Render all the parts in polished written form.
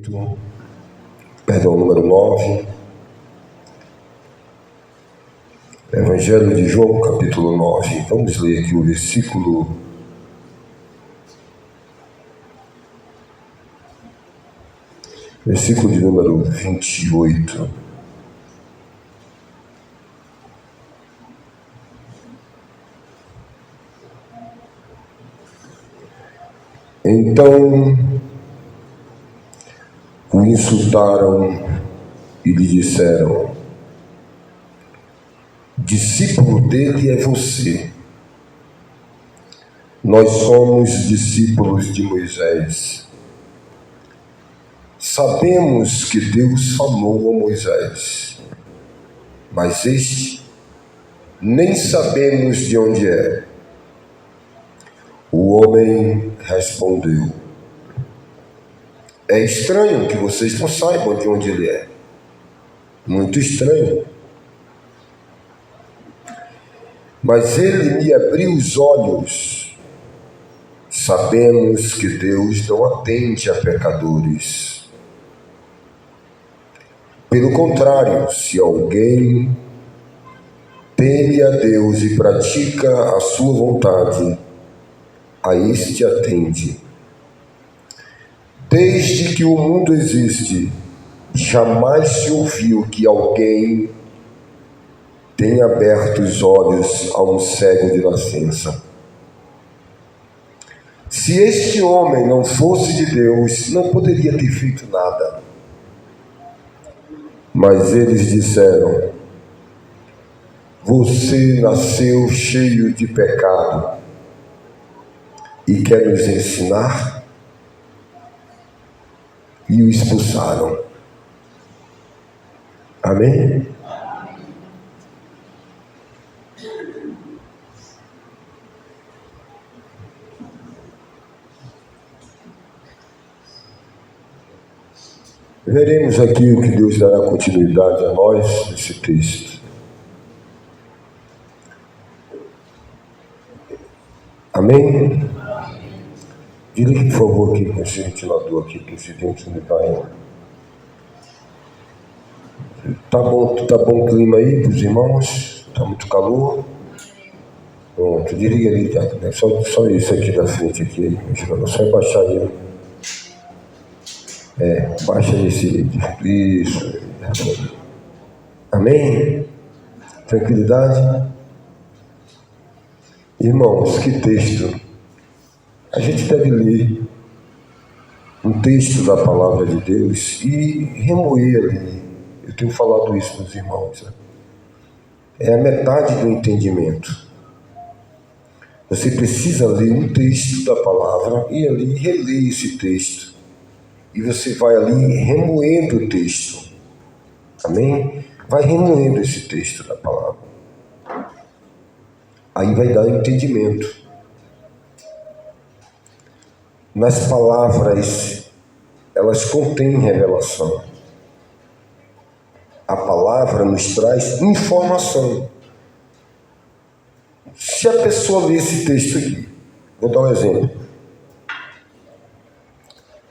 Número 9, Evangelho de João, capítulo 9. Vamos ler aqui o versículo de número 28. Então o insultaram e lhe disseram: discípulo dele é você. Nós somos discípulos de Moisés. Sabemos que Deus falou a Moisés, mas este nem sabemos de onde é. O homem respondeu: é estranho que vocês não saibam de onde ele é. Muito estranho. Mas ele me abriu os olhos. Sabemos que Deus não atende a pecadores. Pelo contrário, se alguém teme a Deus e pratica a sua vontade, a este atende. Desde que o mundo existe, jamais se ouviu que alguém tenha aberto os olhos a um cego de nascença. Se este homem não fosse de Deus, não poderia ter feito nada. Mas eles disseram: você nasceu cheio de pecado e quer nos ensinar? E o expulsaram. Amém? Veremos aqui o que Deus dará continuidade a nós nesse texto. Amém? Dirige, por favor, aqui com esse ventilador aqui, que esse vento me vai. Tá bom o clima aí para os irmãos? Tá muito calor? Pronto, dirige ali, né? Só isso aqui da frente, aqui, só baixar aí. Baixa esse. Isso. Amém? Tranquilidade? Irmãos, que texto! A gente deve ler um texto da palavra de Deus e remoer ali. Eu tenho falado isso para os irmãos. É a metade do entendimento. Você precisa ler um texto da palavra e ali reler esse texto. E você vai ali remoendo o texto. Amém? Vai remoendo esse texto da palavra. Aí vai dar entendimento. Nas palavras, elas contêm revelação. A palavra nos traz informação. Se a pessoa ler esse texto aqui, vou dar um exemplo.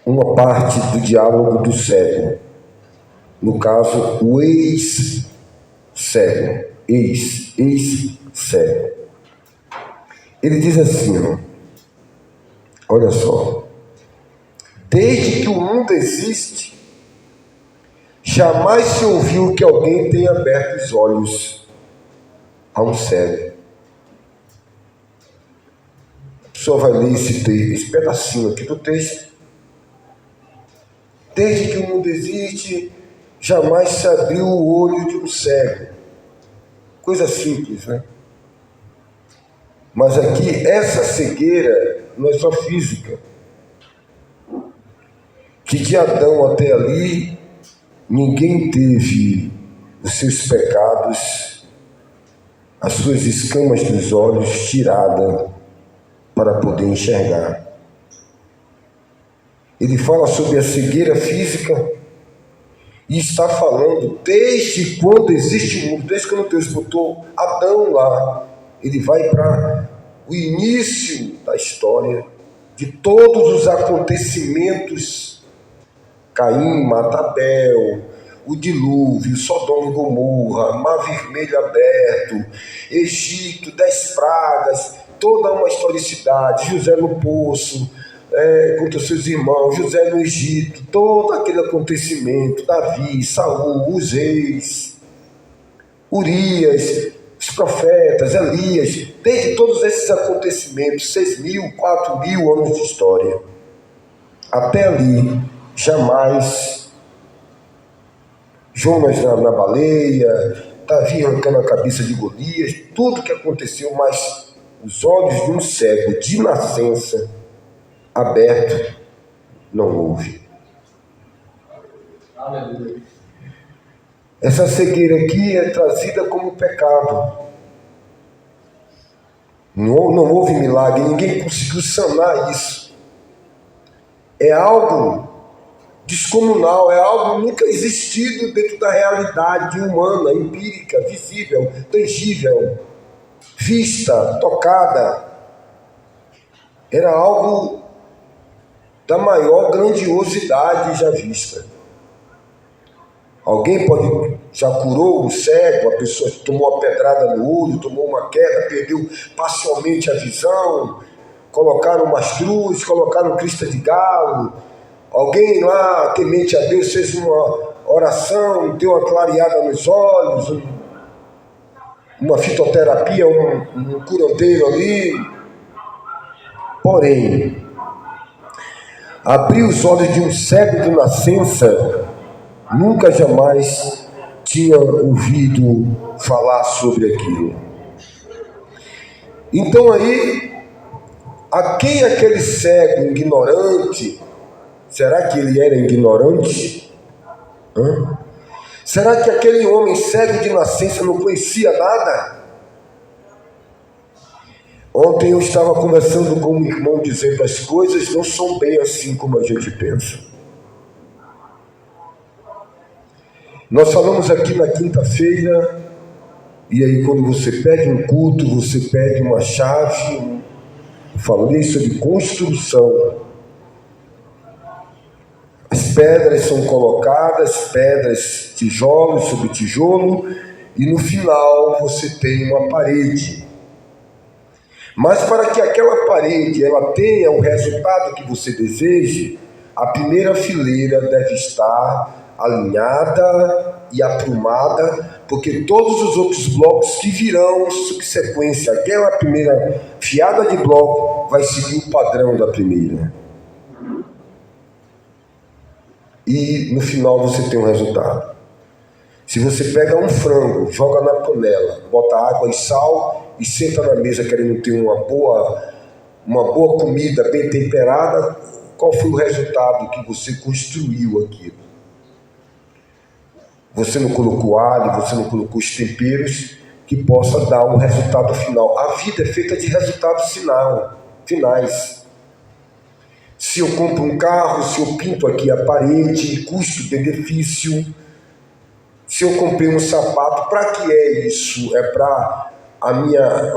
Uma parte do diálogo do cego. No caso, o ex-cego. Ex-cego. Ele diz assim, olha só. Desde que o mundo existe, jamais se ouviu que alguém tenha aberto os olhos a um cego. A pessoa vai ler esse pedacinho aqui do texto. Desde que o mundo existe, jamais se abriu o olho de um cego. Coisa simples, né? Mas aqui, essa cegueira não é só física. Que de Adão até ali, ninguém teve os seus pecados, as suas escamas dos olhos tiradas para poder enxergar. Ele fala sobre a cegueira física e está falando desde quando existe o mundo, desde quando Deus botou Adão lá. Ele vai para o início da história, de todos os acontecimentos Caim mata Abel, o dilúvio, Sodoma e Gomorra, Mar Vermelho aberto, Egito, 10 pragas, toda uma historicidade, José no poço, contra seus irmãos, José no Egito, todo aquele acontecimento, Davi, Saul, os reis, Urias, os profetas, Elias, desde todos esses acontecimentos, 6.000, 4.000 anos de história, até ali, jamais Jonas na baleia, Davi arrancando a cabeça de Golias, tudo que aconteceu, mas os olhos de um cego de nascença aberto não houve. Aleluia. Essa cegueira aqui é trazida como pecado. Não houve milagre, ninguém conseguiu sanar isso. É algo descomunal, é algo nunca existido dentro da realidade humana, empírica, visível, tangível, vista, tocada. Era algo da maior grandiosidade já vista. Alguém já curou o cego, a pessoa tomou uma pedrada no olho, tomou uma queda, perdeu parcialmente a visão, colocaram umas cruzes, colocaram crista de galo. Alguém lá, temente a Deus, fez uma oração, deu uma clareada nos olhos, uma fitoterapia, um curandeiro ali. Porém, abrir os olhos de um cego de nascença, nunca jamais tinha ouvido falar sobre aquilo. Então aí, a quem aquele cego ignorante, será que ele era ignorante? Será que aquele homem cego de nascença não conhecia nada? Ontem eu estava conversando com um irmão dizendo as coisas não são bem assim como a gente pensa. Nós falamos aqui na quinta-feira, e aí quando você pede um culto, você pede uma chave, eu falei sobre construção. As pedras são colocadas, pedras, tijolo sobre tijolo, e no final você tem uma parede. Mas para que aquela parede ela tenha o resultado que você deseja, a primeira fileira deve estar alinhada e aprumada, porque todos os outros blocos que virão subsequência, aquela primeira fiada de bloco vai seguir o padrão da primeira. E no final você tem um resultado. Se você pega um frango, joga na panela, bota água e sal e senta na mesa querendo ter uma boa comida bem temperada, qual foi o resultado que você construiu aquilo? Você não colocou alho, você não colocou os temperos que possa dar um resultado final. A vida é feita de resultados finais. Se eu compro um carro, se eu pinto aqui a parede, custo-benefício. Se eu comprei um sapato, para que é isso? É para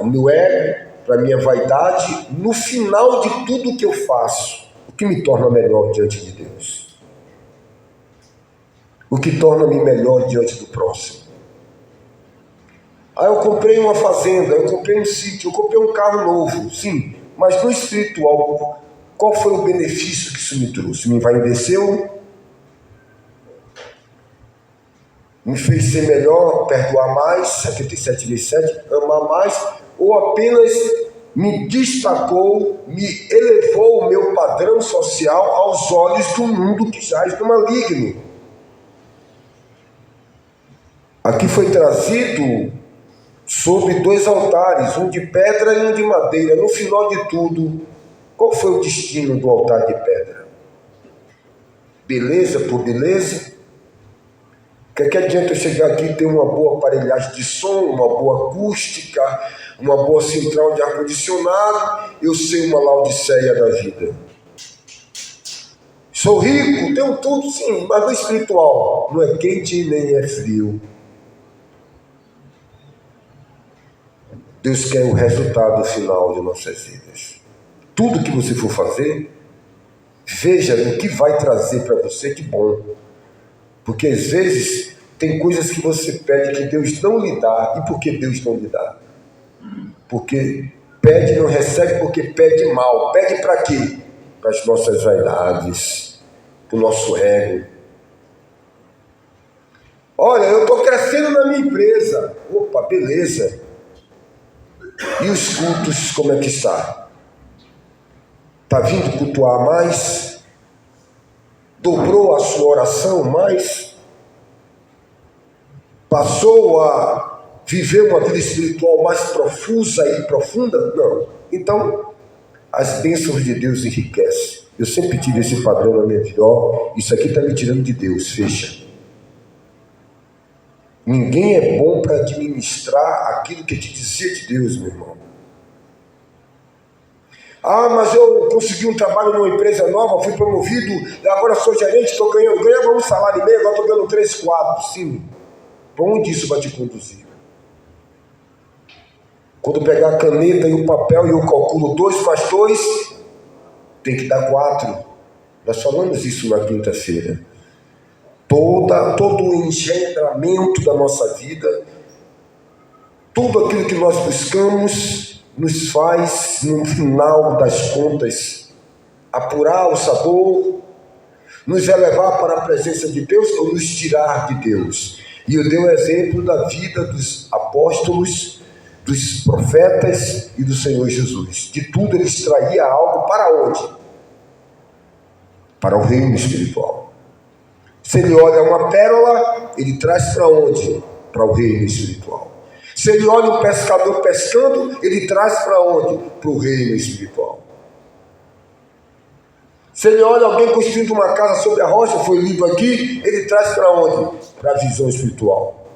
o meu ego, para a minha vaidade? No final de tudo que eu faço, o que me torna melhor diante de Deus? O que torna-me melhor diante do próximo? Eu comprei uma fazenda, eu comprei um sítio, eu comprei um carro novo, sim, mas no espiritual, qual foi o benefício que isso me trouxe? Me envaideceu? Me fez ser melhor, perdoar mais, 77 vezes 7, amar mais, ou apenas me destacou, me elevou o meu padrão social aos olhos do mundo que jaz no maligno? Aqui foi trazido sobre 2 altares, um de pedra e um de madeira. No final de tudo, qual foi o destino do altar de pedra? Beleza por beleza? Que adianta eu chegar aqui e ter uma boa aparelhagem de som, uma boa acústica, uma boa central de ar-condicionado, eu sei uma laodiceia da vida. Sou rico, tenho tudo, sim, mas no espiritual não é quente nem é frio. Deus quer o resultado final de nossas vidas. Tudo que você for fazer, Veja no que vai trazer para você de bom. Porque às vezes tem coisas que você pede que Deus não lhe dá. E por que Deus não lhe dá? Porque pede e não recebe porque pede mal. Pede para quê? Para as nossas vaidades, para o nosso ego. Olha, eu estou crescendo na minha empresa. Opa, beleza. E os cultos, como é que está? Está vindo cultuar mais? Dobrou a sua oração mais? Passou a viver uma vida espiritual mais profusa e profunda? Não. Então, as bênçãos de Deus enriquecem. Eu sempre tive esse padrão na minha vida. Ó, isso aqui está me tirando de Deus, fecha. Ninguém é bom para administrar aquilo que te dizia de Deus, meu irmão. Ah, mas eu consegui um trabalho numa empresa nova, fui promovido, agora sou gerente, estou ganhava um salário e meio, agora estou ganhando 3, 4, 5. Para onde isso vai te conduzir? Quando pegar a caneta e o papel e eu calculo 2 mais 2, tem que dar 4. Nós falamos isso na quinta-feira. Todo o engendramento da nossa vida, tudo aquilo que nós buscamos, nos faz, no final das contas, apurar o sabor, nos elevar para a presença de Deus ou nos tirar de Deus. E eu dei o exemplo da vida dos apóstolos, dos profetas e do Senhor Jesus. De tudo ele extraía algo para onde? Para o reino espiritual. Se ele olha uma pérola, ele traz para onde? Para o reino espiritual. Se ele olha um pescador pescando, ele traz para onde? Para o reino espiritual. Se ele olha alguém construindo uma casa sobre a rocha, foi lido aqui, ele traz para onde? Para a visão espiritual.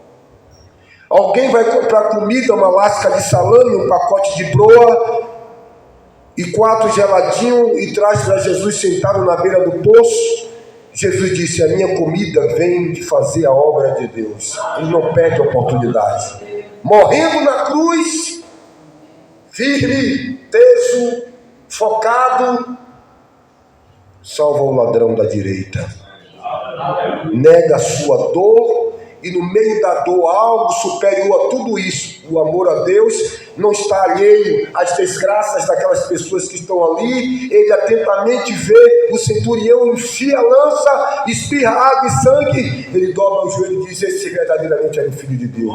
Alguém vai comprar comida, uma lasca de salame, um pacote de broa e 4 geladinhos e traz para Jesus sentado na beira do poço. Jesus disse, a minha comida vem de fazer a obra de Deus. Ele não perde a oportunidade. Morrendo na cruz, firme, teso, focado, salva o ladrão da direita. Nega a sua dor e no meio da dor algo superior a tudo isso. O amor a Deus não está alheio às desgraças daquelas pessoas que estão ali. Ele atentamente vê o centurião, enfia a lança, espirra água e sangue. Ele dobra o joelho e diz, esse verdadeiramente era o Filho de Deus.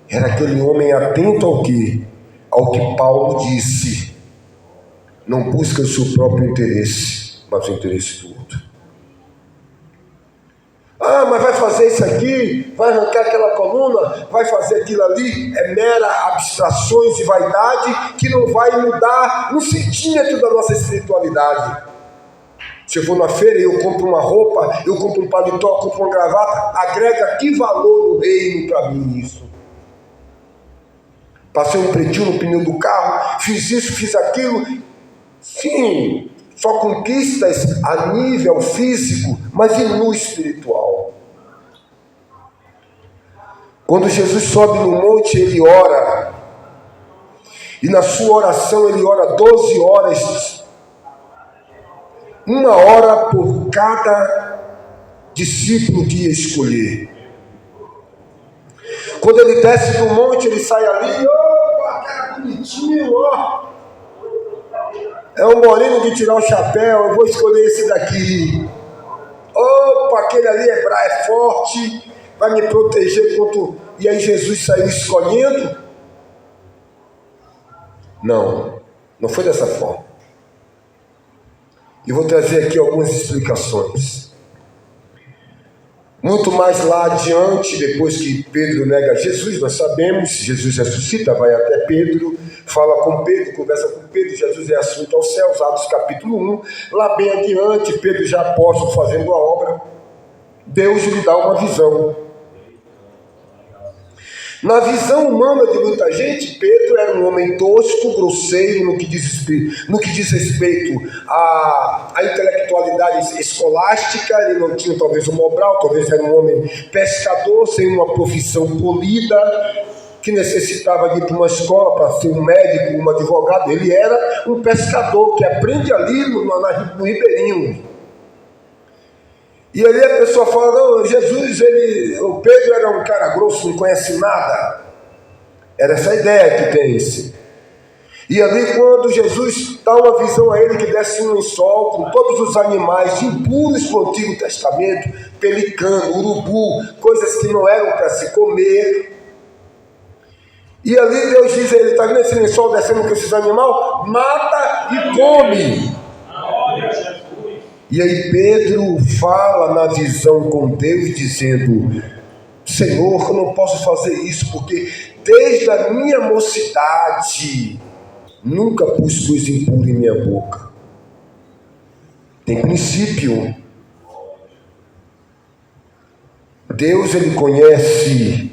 Era aquele homem atento ao quê? Ao que Paulo disse. Não busca o seu próprio interesse, mas o interesse do outro. Ah, mas vai fazer isso aqui, vai arrancar aquela coluna, vai fazer aquilo ali. É mera abstrações e vaidade que não vai mudar um centímetro da nossa espiritualidade. Se eu vou na feira e eu compro uma roupa, eu compro um paletó, eu compro uma gravata, agrega que valor no reino para mim isso? Passei um pretinho no pneu do carro, fiz isso, fiz aquilo. Sim, só conquistas a nível físico, mas e no espiritual? Quando Jesus sobe no monte, ele ora. E na sua oração ele ora 12 horas. 1 hora por cada discípulo que ia escolher. Quando ele desce do monte, ele sai ali. Opa, cara bonitinho, ó. É um moreno de tirar o chapéu, eu vou escolher esse daqui. Opa, aquele ali é forte, vai me proteger contra... E aí Jesus saiu escolhendo? Não, não foi dessa forma. E vou trazer aqui algumas explicações. Muito mais lá adiante, depois que Pedro nega Jesus, nós sabemos, Jesus ressuscita, vai até Pedro, fala com Pedro, conversa com Pedro, Jesus é assunto aos céus, Atos capítulo 1, lá bem adiante, Pedro já apóstolo fazendo a obra, Deus lhe dá uma visão. Na visão humana de muita gente, Pedro era um homem tosco, grosseiro no que diz respeito à intelectualidade escolástica. Ele não tinha talvez um moral, talvez era um homem pescador, sem uma profissão polida. que necessitava de ir para uma escola para ser um médico, um advogado. Ele era um pescador que aprende ali no Ribeirinho. E ali a pessoa fala, não, Jesus, o Pedro era um cara grosso, não conhece nada. Era essa ideia que tem-se. E ali quando Jesus dá uma visão a ele que desce um lençol com todos os animais impuros do Antigo Testamento, pelicano, urubu, coisas que não eram para se comer. E ali Deus diz a ele, está vendo esse lençol descendo com esses animais? Mata e come. E aí Pedro fala na visão com Deus dizendo, Senhor, eu não posso fazer isso porque desde a minha mocidade nunca pus coisa impura em minha boca. Tem princípio. Deus, ele conhece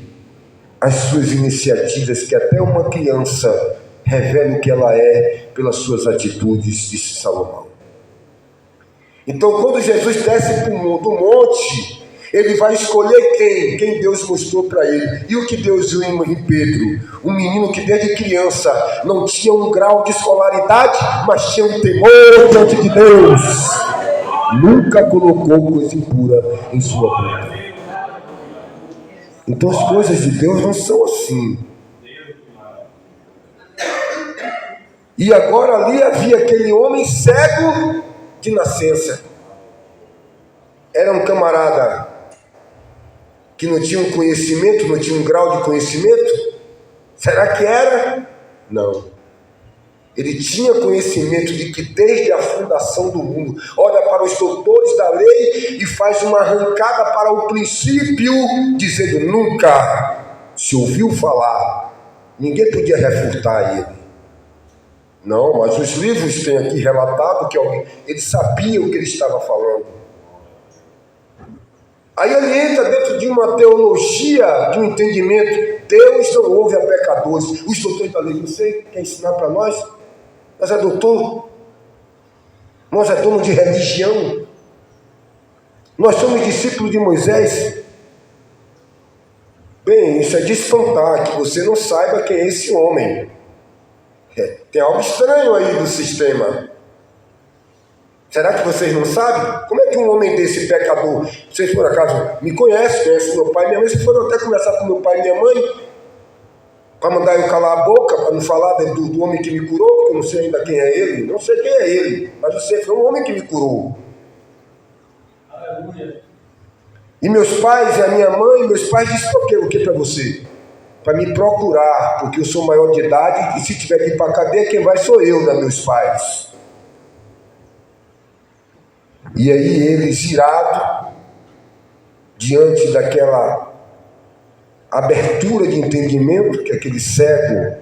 as suas iniciativas, que até uma criança revela o que ela é pelas suas atitudes, disse Salomão. Então, quando Jesus desce do monte, ele vai escolher quem Deus mostrou para ele. E o que Deus viu em Pedro? Um menino que desde criança não tinha um grau de escolaridade, mas tinha um temor diante de Deus. Nunca colocou coisa impura em sua boca. Então as coisas de Deus não são assim. E agora ali havia aquele homem cego de nascença. Era um camarada que não tinha um conhecimento, não tinha um grau de conhecimento? Será que era? Não. Ele tinha conhecimento de que desde a fundação do mundo, olha para os doutores da lei e faz uma arrancada para o princípio, dizendo, nunca se ouviu falar, ninguém podia refutar ele. Não, mas os livros têm aqui relatado que ele sabia o que ele estava falando. Aí ele entra dentro de uma teologia, de um entendimento. Deus não ouve a pecadores. Os doutores da lei, você quer ensinar para nós? Nós é doutor. Nós é dono de religião. Nós somos discípulos de Moisés. Bem, isso é de espantar que você não saiba quem é esse homem. Tem algo estranho aí do sistema. Será que vocês não sabem? Como é que um homem desse pecador, vocês por acaso me conhecem meu pai e minha mãe, vocês foram até conversar com meu pai e minha mãe para mandar eu calar a boca, para não falar do homem que me curou, porque eu não sei ainda quem é ele, não sei quem é ele, mas eu sei que foi um homem que me curou. Aleluia. E meus pais e a minha mãe, meus pais disseram o que para você? Para me procurar, porque eu sou maior de idade e se tiver que ir para a cadeia, quem vai sou eu, meus pais. E aí eles, irados, diante daquela abertura de entendimento que aquele cego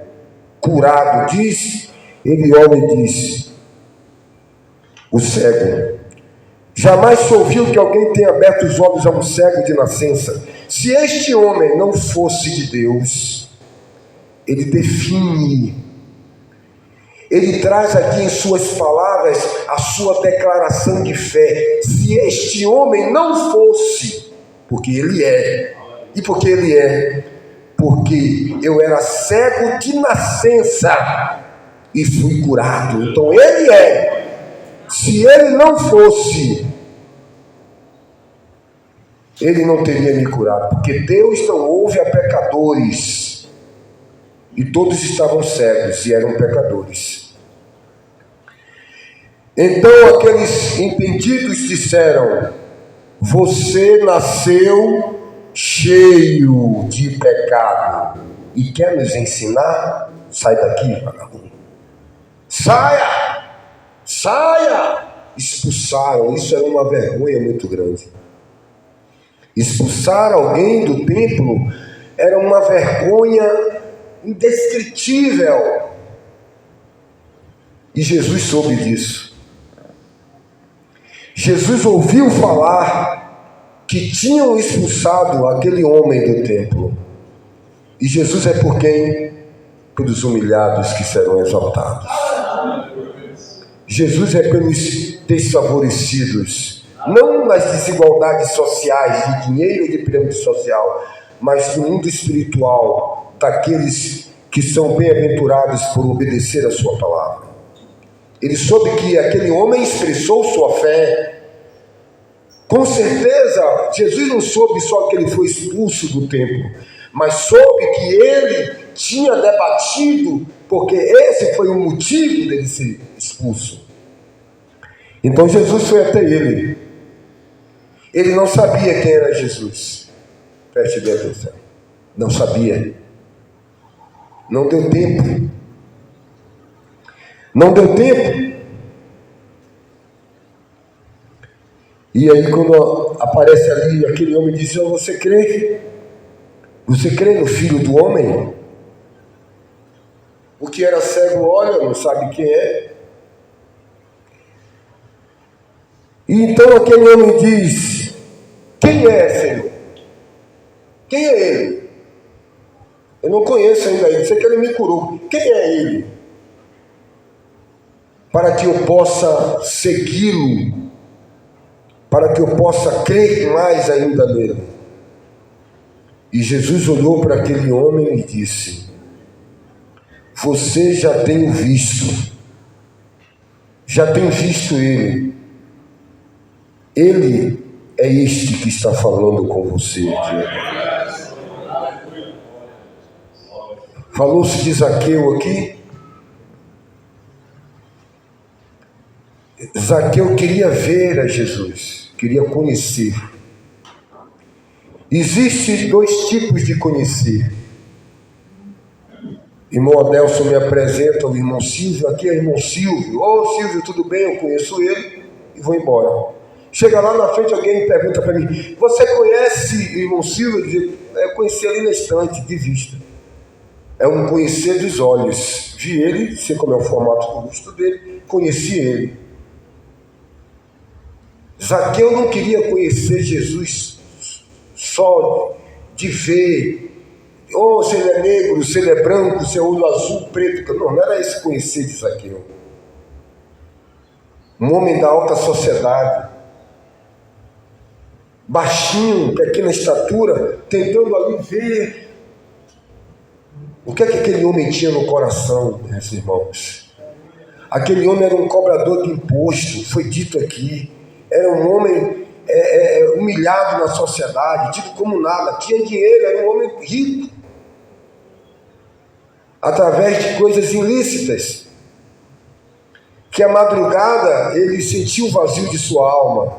curado diz, ele olha e diz, o cego, jamais se ouviu que alguém tenha aberto os olhos a um cego de nascença. Se este homem não fosse de Deus, ele define, ele traz aqui em suas palavras a sua declaração de fé. Se este homem não fosse, porque ele é. E porque ele é? Porque eu era cego de nascença e fui curado. Então ele é. Se ele não fosse, ele não teria me curado. Porque Deus não ouve a pecadores. E todos estavam cegos e eram pecadores. Então aqueles entendidos disseram, você nasceu cheio de pecado e quer nos ensinar? Sai daqui, vagabundo. Saia! Saia! Expulsaram, isso era uma vergonha muito grande. Expulsar alguém do templo era uma vergonha indescritível. E Jesus soube disso. Jesus ouviu falar que tinham expulsado aquele homem do templo. E Jesus é por quem? Pelos humilhados que serão exaltados. Jesus é pelos desfavorecidos. Não nas desigualdades sociais, de dinheiro e de pirâmide social, mas no mundo espiritual. daqueles que são bem-aventurados por obedecer a sua palavra. Ele soube que aquele homem expressou sua fé. Com certeza, Jesus não soube só que ele foi expulso do templo, mas soube que ele tinha debatido, porque esse foi o motivo dele ser expulso. Então Jesus foi até ele. Ele não sabia quem era Jesus. Preste bem atenção. Não sabia. Não deu tempo. Não deu tempo. E aí quando aparece ali aquele homem diz: oh, você crê? Você crê no Filho do Homem? O que era cego olha, não sabe quem é. E então aquele homem diz: quem é, Senhor? Quem é ele? Eu não conheço ainda ele, sei que ele me curou. Quem é ele? Para que eu possa segui-lo, para que eu possa crer mais ainda nele. E Jesus olhou para aquele homem e disse: você já tem visto ele. Ele é este que está falando com você aqui. Falou-se de Zaqueu aqui. Zaqueu queria ver a Jesus, queria conhecer. Existem dois tipos de conhecer. Irmão Adelson me apresenta o irmão Silvio, aqui é o irmão Silvio. Ô Silvio, tudo bem? Eu conheço ele e vou embora. Chega lá na frente, alguém me pergunta para mim: você conhece o irmão Silvio? Eu conheci ele na estante, de vista. É um conhecer dos olhos. Vi ele, sei como é o formato do rosto dele, conheci ele. Zaqueu não queria conhecer Jesus só de ver, ou se ele é negro, se ele é branco, se é olho azul, preto. Não era esse conhecer de Zaqueu. Um homem da alta sociedade, baixinho, pequena estatura, tentando ali ver o que é que aquele homem tinha no coração, meus irmãos. Aquele homem era um cobrador de imposto, foi dito aqui. Era um homem humilhado na sociedade, tido como nada, tinha dinheiro, era um homem rico, através de coisas ilícitas, que à madrugada ele sentiu o vazio de sua alma,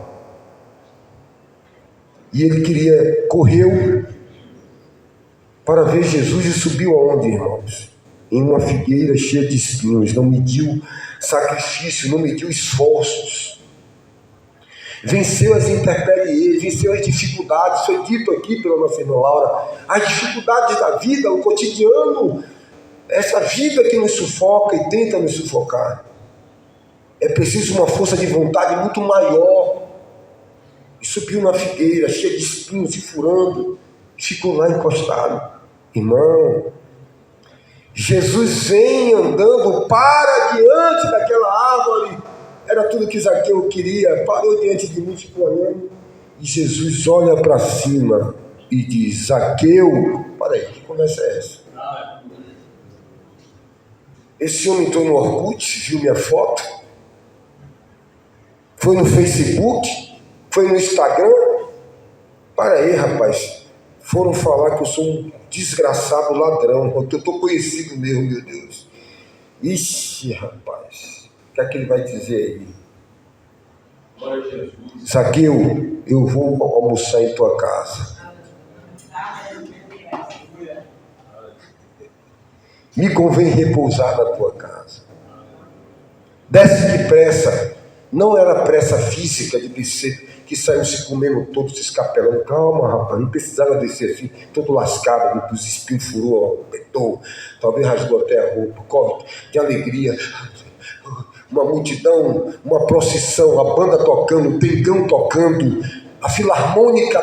e ele correu para ver Jesus e subiu aonde, irmãos? Em uma figueira cheia de espinhos. Não mediu sacrifício, não mediu esforços. Venceu as intempéries, venceu as dificuldades. Foi dito aqui pela nossa irmã Laura, as dificuldades da vida, o cotidiano, essa vida que nos sufoca e tenta nos sufocar. É preciso uma força de vontade muito maior. E subiu na figueira, cheia de espinhos, se furando, e ficou lá encostado. Irmão, Jesus vem andando, para diante daquela árvore. Era tudo que Zaqueu queria. Parou diante de mim, ficou olhando. E Jesus olha para cima e diz: Zaqueu, peraí, que conversa é essa? Esse homem entrou no Orkut, viu minha foto, foi no Facebook, foi no Instagram. Para aí, rapaz. Foram falar que eu sou um desgraçado ladrão. Eu estou conhecido mesmo, meu Deus. Ixi, rapaz. O que é que ele vai dizer aí? Zaqueu, eu vou almoçar em tua casa. Me convém repousar na tua casa. Desce depressa. Não era pressa física de descer, que saiu se comendo todo, se escapelando. Calma, rapaz, não precisava descer assim, todo lascado, os espinhos furou, apertou, talvez rasgou até a roupa, corre de alegria. Uma multidão, uma procissão, a banda tocando, o tengão tocando, a filarmônica,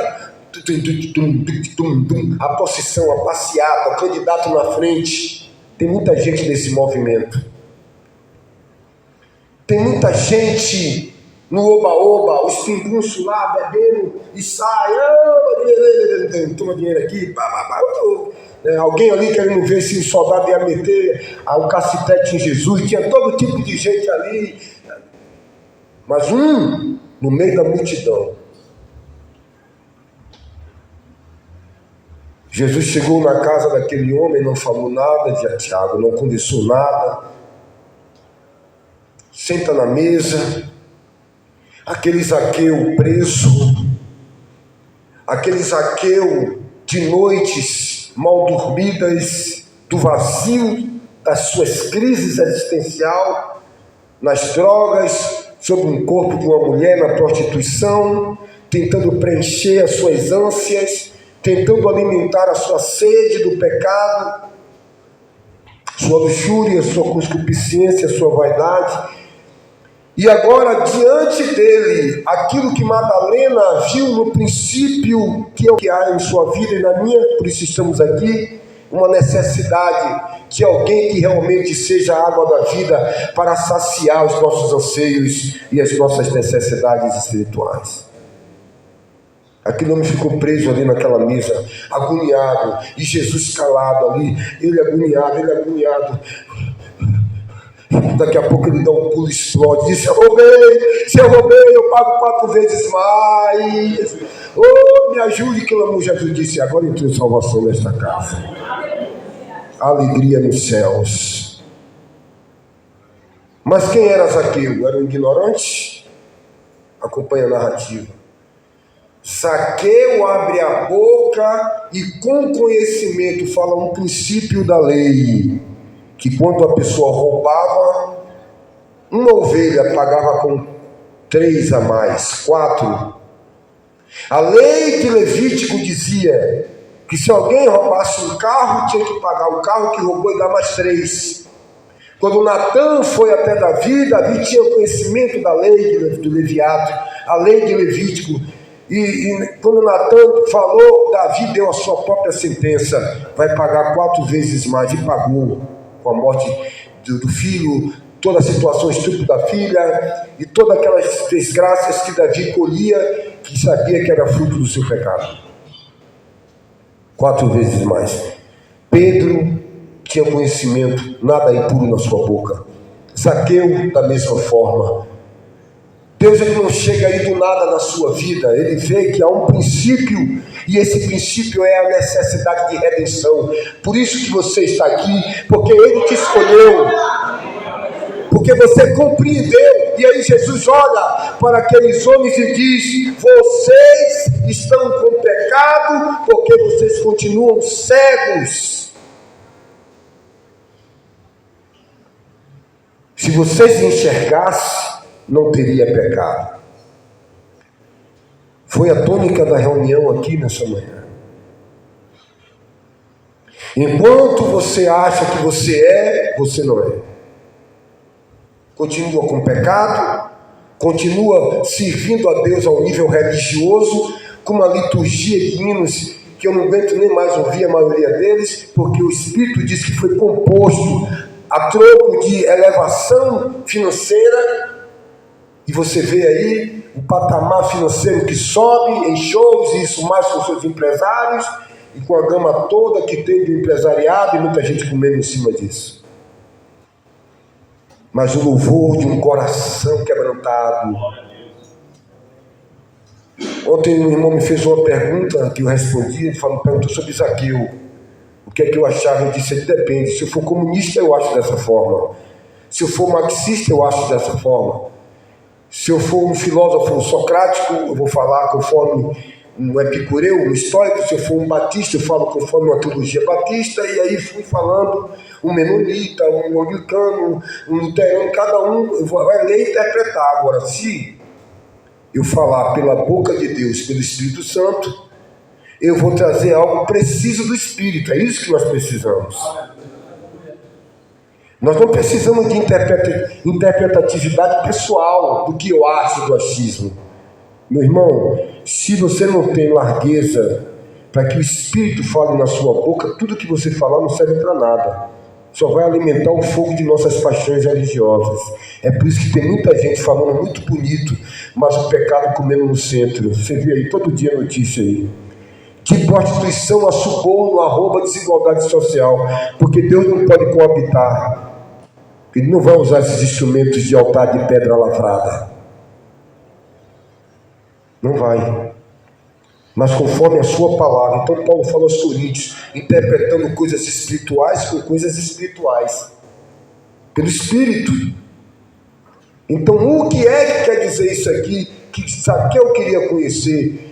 a procissão, a passeata, o candidato na frente. Tem muita gente nesse movimento. Tem muita gente no oba-oba, os pingunços lá bebendo e sai, toma dinheiro aqui, Alguém ali querendo ver se o soldado ia meter o cacetete em Jesus. Tinha todo tipo de gente ali. Mas no meio da multidão, Jesus chegou na casa daquele homem, não falou nada de Tiago, não conversou nada. Senta na mesa. Aquele Zaqueu preso, aquele Zaqueu de noites mal dormidas, do vazio das suas crises existenciais, nas drogas, sobre um corpo de uma mulher, na prostituição, tentando preencher as suas ânsias, tentando alimentar a sua sede do pecado, sua luxúria, sua concupiscência, sua vaidade. E agora, diante dele, aquilo que Madalena viu no princípio, que é o que há em sua vida e na minha, por isso estamos aqui, uma necessidade de alguém que realmente seja a água da vida para saciar os nossos anseios e as nossas necessidades espirituais. Aquele homem ficou preso ali naquela mesa, agoniado, e Jesus calado ali, ele agoniado. Daqui a pouco ele dá um pulo e explode. Diz: se eu roubei, eu pago 4 vezes mais. Me ajude, que o Jesus disse: agora entrou salvação nesta casa. Alegria nos céus. Mas quem era Zaqueu? Era um ignorante? Acompanha a narrativa. Zaqueu abre a boca e com conhecimento fala um princípio da lei, que quando a pessoa roubava, uma ovelha pagava com 3 a mais, 4. A lei de Levítico dizia que se alguém roubasse um carro, tinha que pagar o carro que roubou e dar mais 3. Quando Natã foi até Davi tinha conhecimento da lei do Leviato, a lei de Levítico. E quando Natã falou, Davi deu a sua própria sentença: vai pagar 4 vezes mais, e pagou. Com a morte do filho, toda a situação estúpida da filha e todas aquelas desgraças que Davi colhia, que sabia que era fruto do seu pecado. 4 vezes mais. Pedro tinha conhecimento, nada impuro na sua boca. Zaqueu, da mesma forma. Deus, ele não chega aí do nada na sua vida, ele vê que há um princípio, e esse princípio é a necessidade de redenção. Por isso que você está aqui, porque ele te escolheu, porque você compreendeu. E aí Jesus olha para aqueles homens e diz: vocês estão com pecado, porque vocês continuam cegos. Se vocês enxergassem, não teria pecado. Foi a tônica da reunião aqui nessa manhã. Enquanto você acha que você não é. Continua com pecado, continua servindo a Deus ao nível religioso, com uma liturgia de hinos que eu não aguento nem mais ouvir a maioria deles, porque o Espírito diz que foi composto a troco de elevação financeira. E você vê aí o patamar financeiro que sobe em shows, e isso mais com seus empresários, e com a gama toda que tem do empresariado, e muita gente comendo em cima disso. Mas o louvor de um coração quebrantado. Ontem um irmão me fez uma pergunta que eu respondi, ele perguntou sobre Zaqueu. O que é que eu achava? Eu disse: depende. Se eu for comunista, eu acho dessa forma. Se eu for marxista, eu acho dessa forma. Se eu for um filósofo socrático, eu vou falar conforme um epicureu, um estoico. Se eu for um batista, eu falo conforme uma teologia batista. E aí fui falando um menonita, um anglicano, um luterano, cada um vai ler e interpretar. Agora, se eu falar pela boca de Deus, pelo Espírito Santo, eu vou trazer algo preciso do Espírito. É isso que nós precisamos. Nós não precisamos de interpretatividade pessoal do que eu acho do achismo. Meu irmão, se você não tem largueza para que o Espírito fale na sua boca, tudo que você falar não serve para nada. Só vai alimentar o fogo de nossas paixões religiosas. É por isso que tem muita gente falando muito bonito, mas o pecado comendo no centro. Você vê aí todo dia notícia aí. de prostituição, a suborno, a roubo, a desigualdade social, porque Deus não pode coabitar. Ele não vai usar esses instrumentos de altar de pedra lavrada. Não vai. Mas conforme a sua palavra. Então Paulo fala aos Coríntios, interpretando coisas espirituais com coisas espirituais. Pelo Espírito. Então o que é que quer dizer isso aqui? Que Zaqueu queria conhecer.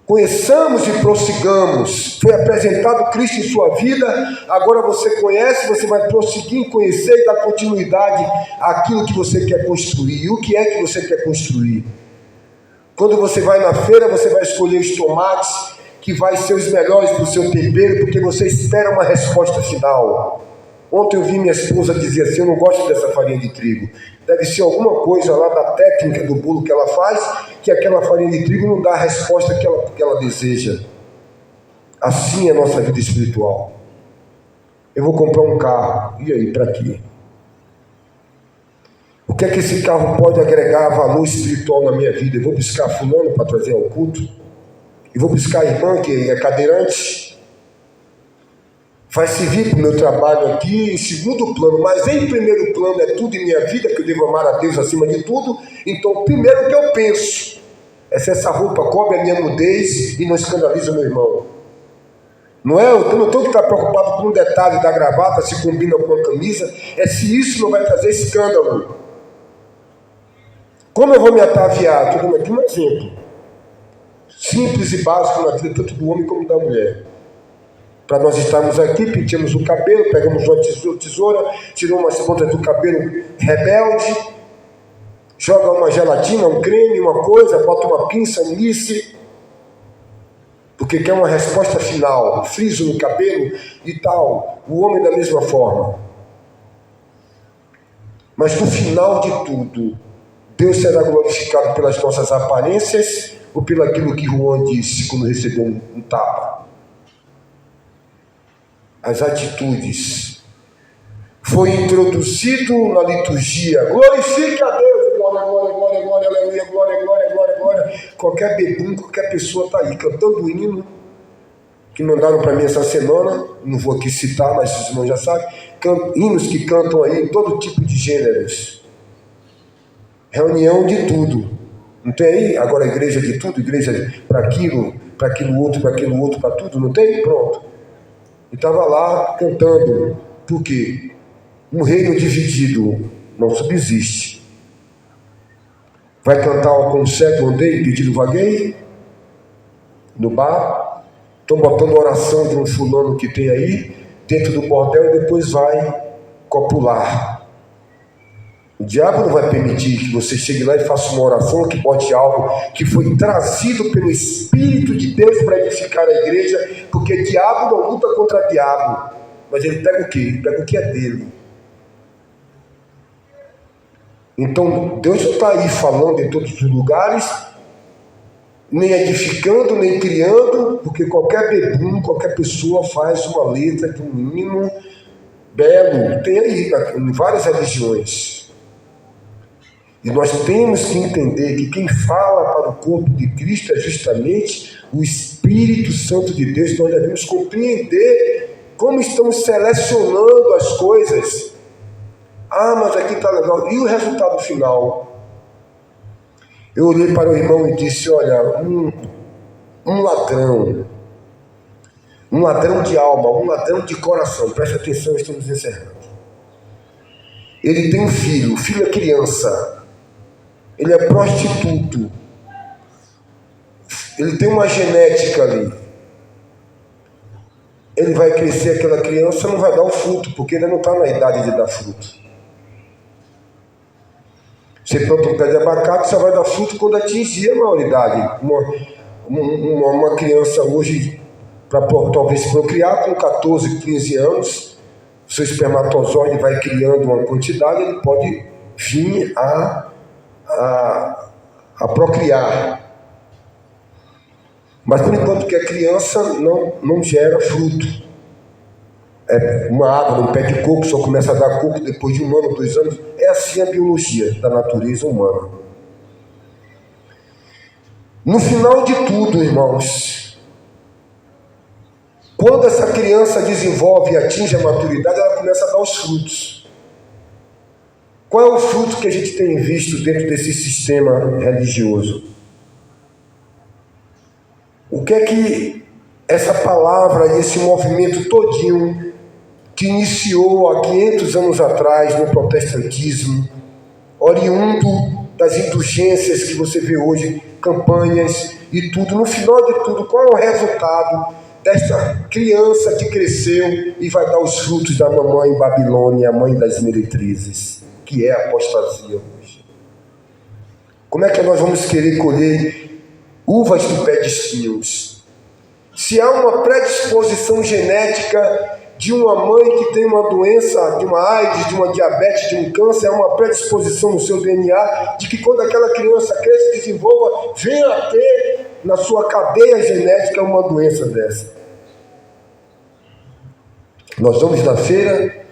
Conheçamos e prossigamos. Foi apresentado Cristo em sua vida. Agora você conhece, você vai prosseguir em conhecer e dar continuidade àquilo que você quer construir. E o que é que você quer construir? Quando você vai na feira, você vai escolher os tomates que vai ser os melhores para o seu tempero, porque você espera uma resposta final. Ontem eu vi minha esposa dizer assim, eu não gosto dessa farinha de trigo. Deve ser alguma coisa lá da técnica do bolo que ela faz, que aquela farinha de trigo não dá a resposta que ela deseja. Assim é a nossa vida espiritual. Eu vou comprar um carro. E aí, para quê? O que é que esse carro pode agregar valor espiritual na minha vida? Eu vou buscar fulano para trazer ao culto? Eu vou buscar a irmã que é cadeirante? Vai servir para o meu trabalho aqui em segundo plano, mas em primeiro plano é tudo em minha vida, que eu devo amar a Deus acima de tudo. Então, o primeiro que eu penso é se essa roupa cobre a minha nudez e não escandaliza o meu irmão. Não é? Eu não estou que estar preocupado com um detalhe da gravata, se combina com a camisa, é se isso não vai trazer escândalo. Como eu vou me ataviar? Estou dando aqui um exemplo simples e básico na vida tanto do homem como da mulher. Para nós estarmos aqui, penteamos o cabelo, pegamos uma tesoura, tiramos umas pontas do cabelo rebelde, joga uma gelatina, um creme, uma coisa, bota uma pinça, um nice, porque quer uma resposta final, um friso no cabelo e tal. O homem da mesma forma. Mas no final de tudo, Deus será glorificado pelas nossas aparências ou pelo aquilo que Juan disse quando recebeu um tapa? As atitudes. Foi introduzido na liturgia. Glorifique a Deus. Glória, glória, glória, glória, aleluia, glória, glória, glória, glória. Qualquer bebum, qualquer pessoa está aí cantando o hino que mandaram para mim essa semana. Não vou aqui citar, mas os irmãos já sabem. Hinos que cantam aí em todo tipo de gêneros. Reunião de tudo. Não tem aí? Agora igreja de tudo, igreja para aquilo outro, para tudo. Não tem? Pronto. E estava lá cantando. Por quê? Um reino dividido não subsiste. Vai cantar como cego andei, pedindo vaguei? No bar? Estão botando a oração de um fulano que tem aí, dentro do bordel, e depois vai copular. O diabo não vai permitir que você chegue lá e faça uma oração que bote algo que foi trazido pelo Espírito de Deus para edificar a igreja, porque diabo não luta contra diabo, mas ele pega o quê? Ele pega o que é dele. Então Deus não está aí falando em todos os lugares, nem edificando, nem criando, porque qualquer bebum, qualquer pessoa faz uma letra de um hino belo, tem aí em várias religiões. E nós temos que entender que quem fala para o corpo de Cristo é justamente o Espírito Santo de Deus. Nós devemos compreender como estamos selecionando as coisas. Ah, mas aqui está legal. E o resultado final? Eu olhei para o irmão e disse, olha, um ladrão de alma, um ladrão de coração, preste atenção, estamos encerrando. Ele tem um filho, o filho é criança. Ele é prostituto. Ele tem uma genética ali. Ele vai crescer, aquela criança não vai dar o fruto, porque ele não está na idade de dar fruto. Você planta um pé de abacate, só vai dar fruto quando atingir a maioridade. Uma criança hoje, para talvez procriar, com 14, 15 anos, seu espermatozoide vai criando uma quantidade, ele pode vir a procriar. Mas por enquanto que a criança não gera fruto. É uma árvore, um pé de coco só começa a dar coco depois de 1 ano, 2 anos. É assim a biologia da natureza humana. No final de tudo, irmãos, Quando essa criança desenvolve e atinge a maturidade, ela começa a dar os frutos. Qual é o fruto que a gente tem visto dentro desse sistema religioso? O que é que essa palavra e esse movimento todinho que iniciou há 500 anos atrás no protestantismo, oriundo das indulgências que você vê hoje, campanhas e tudo, no final de tudo, qual é o resultado desta criança que cresceu e vai dar os frutos da mamãe Babilônia, a mãe das meretrizes, que é a apostasia hoje? Como é que nós vamos querer colher uvas do pé de espinhos? Se há uma predisposição genética de uma mãe que tem uma doença, de uma AIDS, de uma diabetes, de um câncer, há uma predisposição no seu DNA de que quando aquela criança cresce e desenvolva, venha a ter na sua cadeia genética uma doença dessa. Nós vamos na feira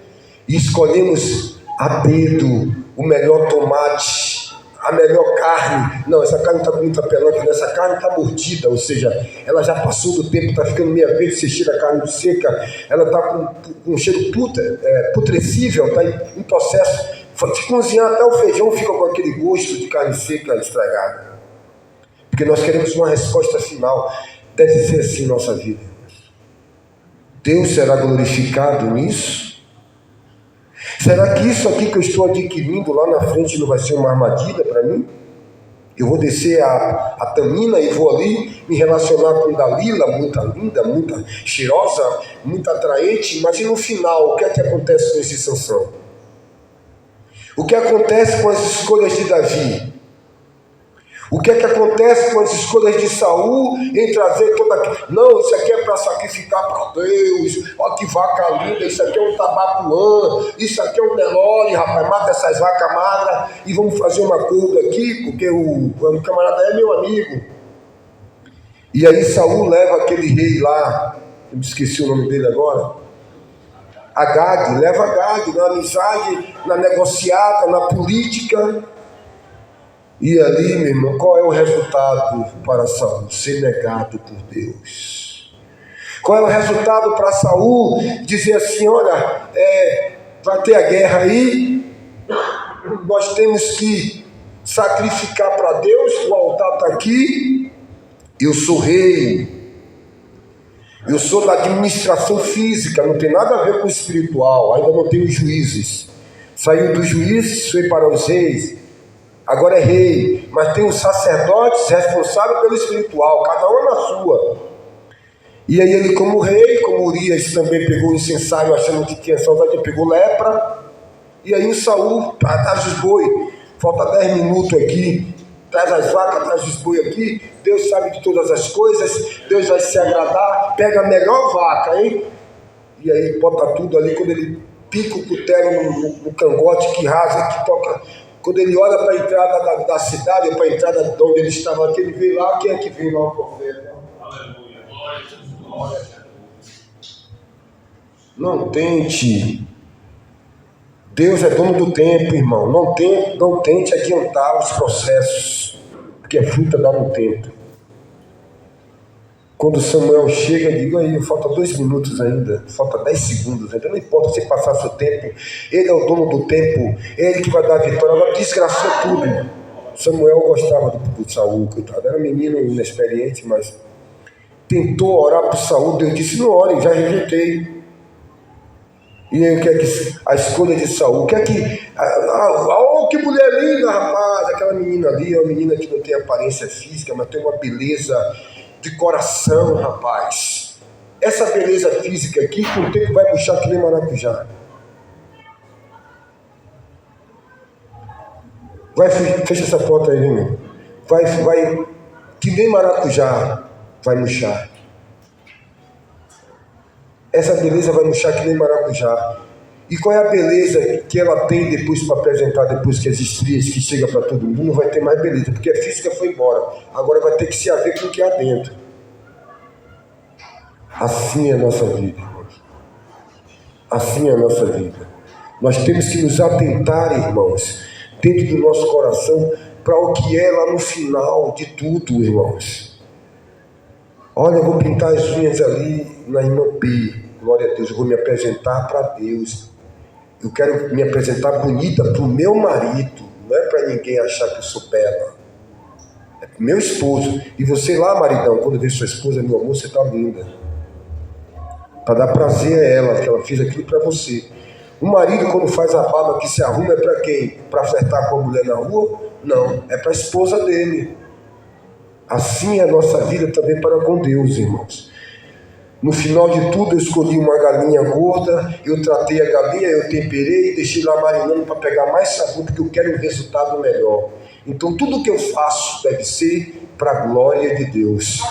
e escolhemos a dedo o melhor tomate, a melhor carne. Não, essa carne está com muita pelanca, essa carne está mordida, ou seja, ela já passou do tempo, está ficando meia verde, você tira a carne seca, ela está com um cheiro putrescível, está em processo. Se cozinhar até o feijão fica com aquele gosto de carne seca estragada. Porque nós queremos uma resposta final. Deve ser assim nossa vida. Deus será glorificado nisso? Será que isso aqui que eu estou adquirindo lá na frente não vai ser uma armadilha para mim? Eu vou descer a Tamina e vou ali me relacionar com Dalila, muito linda, muito cheirosa, muito atraente, mas e no final, o que é que acontece com esse Sansão? O que acontece com as escolhas de Davi? O que é que acontece com as escolhas de Saul em trazer toda aquilo? Não, isso aqui é para sacrificar para Deus. Olha que vaca linda, isso aqui é um tabapuã, isso aqui é um Nelore, rapaz, mata essas vacas magras e vamos fazer um acordo aqui, porque o camarada é meu amigo. E aí Saul leva aquele rei lá, eu me esqueci o nome dele agora, Agag, leva Agag na amizade, na negociata, na política. E ali, meu irmão, qual é o resultado para Saul? Ser negado por Deus. Qual é o resultado para Saul? Dizer assim, olha, vai ter a guerra aí, nós temos que sacrificar para Deus, o altar está aqui, eu sou rei, eu sou da administração física, não tem nada a ver com o espiritual, ainda não tenho juízes. Saiu dos juízes, foi para os reis, agora é rei, mas tem os sacerdotes responsáveis pelo espiritual, cada um na sua. E aí ele, como rei, como Urias também pegou o incensário achando que tinha saudade, pegou lepra. E aí o Saul traz os boi, falta 10 minutos aqui, traz as vacas, traz os boi aqui, Deus sabe de todas as coisas, Deus vai se agradar, pega a melhor vaca, hein? E aí bota tudo ali, quando ele pica o cutelo no cangote que rasga, que toca. Quando ele olha para a entrada da cidade, ou para a entrada de onde ele estava aqui, ele vê lá, quem é que vem lá? O profeta. Aleluia. Não tente. Deus é dono do tempo, irmão. Não tente adiantar os processos, porque a fruta dá no tempo. Quando Samuel chega, eu digo aí, falta 2 minutos ainda, falta 10 segundos ainda, não importa se passar seu tempo, ele é o dono do tempo, é ele que vai dar a vitória. Agora desgraçou tudo. Samuel gostava do Saul, coitado, era menino inexperiente, mas tentou orar para o Saul, Deus disse, não ore, já rejeitei. E aí o que é que a escolha de Saul, o que é que, que mulher linda, rapaz, aquela menina ali, é uma menina que não tem aparência física, mas tem uma beleza de coração, rapaz. Essa beleza física aqui, com o tempo vai puxar que nem maracujá. Fecha essa porta aí, irmão. Vai, que nem maracujá vai murchar. Essa beleza vai murchar que nem maracujá. E qual é a beleza que ela tem depois para apresentar, depois que as estrias que chegam para todo mundo? Não vai ter mais beleza, porque a física foi embora. Agora vai ter que se haver com o que há dentro. Assim é a nossa vida, irmãos. Assim é a nossa vida. Nós temos que nos atentar, irmãos, dentro do nosso coração, para o que é lá no final de tudo, irmãos. Olha, eu vou pintar as unhas ali na irmã P. Glória a Deus, eu vou me apresentar para Deus. Eu quero me apresentar bonita para o meu marido. Não é para ninguém achar que eu sou bela. É para o meu esposo. E você lá, maridão, quando vê sua esposa, meu amor, você está linda. Para dar prazer a ela, que ela fez aquilo para você. O marido, quando faz a barba, que se arruma, é para quem? Para flertar com a mulher na rua? Não, é para a esposa dele. Assim é a nossa vida também para com Deus, irmãos. No final de tudo, eu escolhi uma galinha gorda, eu tratei a galinha, eu temperei e deixei lá marinando para pegar mais sabor, porque eu quero um resultado melhor. Então, tudo que eu faço deve ser para a glória de Deus.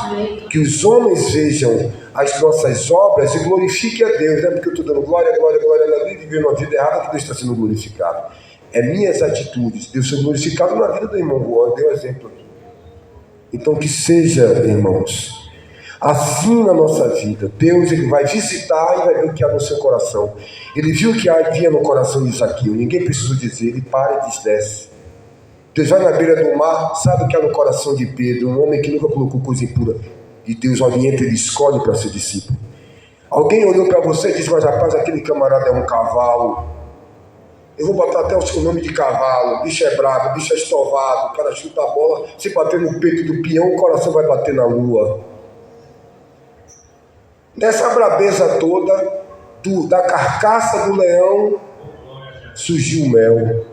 Que os homens vejam as nossas obras e glorifiquem a Deus, né? Porque eu estou dando glória, glória, glória na vida e vivendo uma vida errada, que Deus está sendo glorificado. É minhas atitudes. Deus sendo glorificado na vida do irmão Juan, deu exemplo aqui. Então, que seja, irmãos, assim na nossa vida. Deus, ele vai visitar e vai ver o que há no seu coração. Ele viu o que havia no coração de Zaqueu. Ninguém precisou dizer, ele para e desce. Deus vai na beira do mar, sabe o que há no coração de Pedro, um homem que nunca colocou coisa impura. E Deus orienta, ele escolhe para ser discípulo. Alguém olhou para você e disse, mas rapaz, aquele camarada é um cavalo. Eu vou botar até o seu nome de cavalo. O bicho é bravo, o bicho é estovado. O cara chuta a bola, se bater no peito do peão, o coração vai bater na lua. Dessa brabeza toda, da carcaça do leão, surgiu o mel.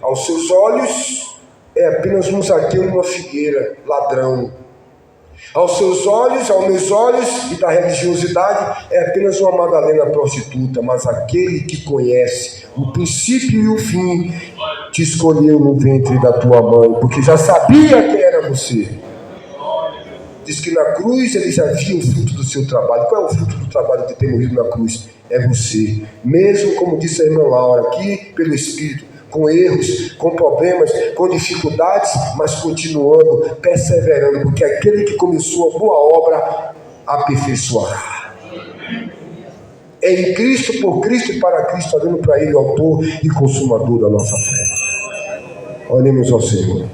Aos seus olhos, é apenas um Zaqueu numa figueira, ladrão. Aos seus olhos, aos meus olhos e da religiosidade, é apenas uma Madalena prostituta. Mas aquele que conhece o princípio e o fim, te escolheu no ventre da tua mãe, porque já sabia quem era você. Diz que na cruz ele já via o fruto do seu trabalho. Qual é o fruto do trabalho de ter morrido na cruz? É você. Mesmo, como disse a irmã Laura, aqui pelo Espírito, com erros, com problemas, com dificuldades, mas continuando, perseverando, porque aquele que começou a boa obra, aperfeiçoará. É em Cristo, por Cristo e para Cristo, olhando para Ele, autor e consumador da nossa fé. Oremos ao Senhor.